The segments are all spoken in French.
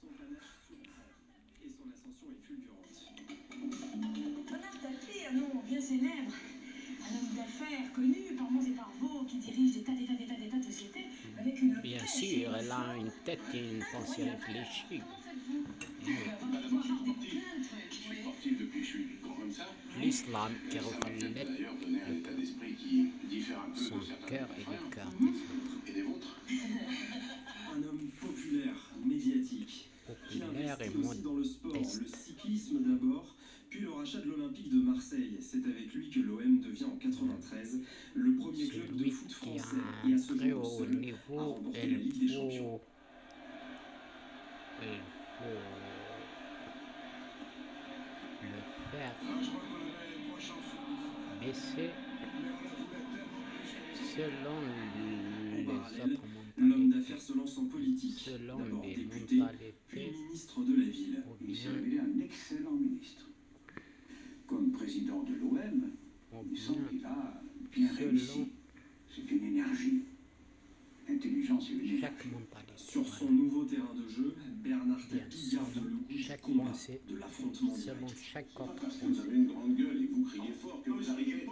Son panache surprend et son ascension est fulgurante. Bernard Tapie, un nom bien célèbre, un homme d'affaires connu par Mons et par Vaux qui dirige des tas de sociétés avec une Bien pêche sûr, et une elle a force une tête et une pensée incroyables. réfléchie. Comment faites-vous Oui. D'abord, je suis plein de trucs. Je suis sportif depuis que je suis grand comme ça. L'islam qui Ça m'a peut-être reflète d'ailleurs donné un état d'esprit qui diffère un peu son de certains cœur de mes et le frères cœur des autres. et des vôtres. Un homme populaire, médiatique, qui Populaire et investit aussi dans le sport, modeste. le cyclisme d'abord, puis le rachat de l'Olympique de Marseille. C'est avec lui que l'OM devient en 93 le premier club de Celui foot qui français a et à un ce très jour le haut seul à niveau, remporter la Ligue des Champions. il faut le faire baisser selon En les parallèle, autres l'homme mentalités, d'affaires se lance en politique. selon D'abord les député, puis mentalités, ministre de la ville. ou Il s'est bien, révélé un excellent ministre. Comme président de l'OM, il semble qu'il a bien réussi. selon C'est une énergie. L'intelligence et une énergie. chaque mentalité. Sur son nouveau terrain de jeu, Bernard Bien, Tapie garde selon le goût du chaque combat, pensée, de l'affrontement selon direct. chaque C'est pas autre parce que vous pensée. avez une grande gueule et que vous criez fort que vous arrivez.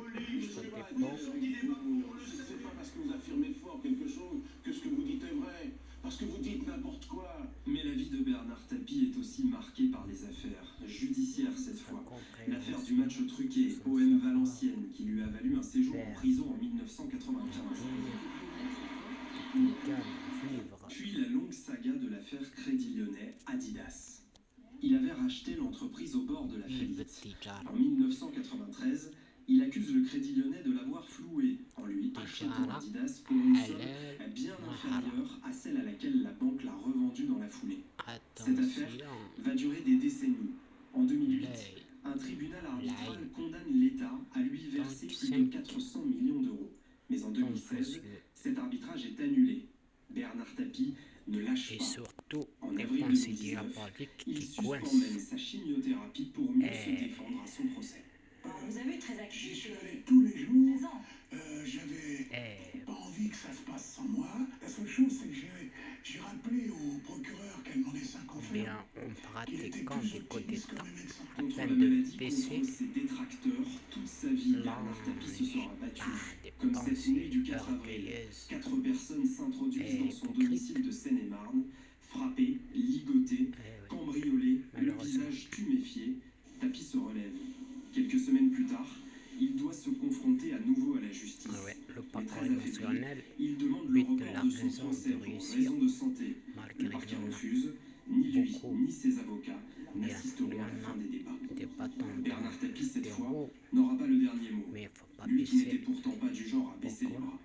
Ça dépend. C'est pas parce que vous affirmez fort quelque chose que ce que vous dites est vrai. Parce que vous dites n'importe quoi. Mais la vie de Bernard Tapie est aussi marquée par les affaires judiciaires cette Sa fois. L'affaire du match compréhension, truqué son OM savoir Valenciennes qui lui a valu un séjour en faire, prison en 1995. égal vivre. Puis la longue saga de l'affaire Crédit Lyonnais Adidas. Il avait racheté l'entreprise au bord de la Vive faillite. Tijara. En 1993, il accuse le Crédit Lyonnais de l'avoir floué en lui achetant Tijara, Adidas pour une somme elle est bien Mahara. inférieure à celle à laquelle la banque l'a revendue dans la foulée. Cette affaire Attention, va durer des décennies. En 2008, l'œil, un tribunal arbitral l'œil, condamne l'État à lui verser plus de 400 millions d'euros. Mais en 2016, cet arbitrage est annulé. Bernard Tapie ne lâche et pas. surtout En les avril pensées 2019, diaboliques il qui suspend coincent. même sa chimiothérapie pour mieux se Et- défendre à son procès. Vous avez eu très J'y actif. suis allé tous les jours. Maison. J'avais Et pas envie que ça se passe sans moi. La seule chose, c'est que j'ai rappelé au procureur qu'elle m'en laissait un confrère. bien en qu'il était pratiquant plus des coups optimiste que d'État mes médecins. Contre afin la de maladie, baisser contre ses détracteurs, toute sa vie, Bernard Tapie se sera battu. par des Comme cette nuit du pensées 4 avril, orgueilleuses 4 personnes s'introduisent dans son hypocrites. domicile de Seine-et-Marne, frappées, ligotées, Eh oui. cambriolées, le Malheureusement. visage tuméfié. Tapie se relève. Quelques semaines plus tard, il doit se confronter à nouveau à la justice. Ah ouais, le Mais patron très affaibli, émotionnel, il demande le but de report la de son raison procès de pour réussir, raison de santé. Le malgré parquet qu'il y en a refuse. Ni lui, beaucoup. ni ses avocats Bien, n'assisteront il y à la en a fin des débats. des bâtons Bernard dans Tapie, cette des fois, roues, n'aura pas le dernier mot. mais il ne faut pas Lui qui n'était baisser. pourtant pas du genre à baisser les Pourquoi? bras.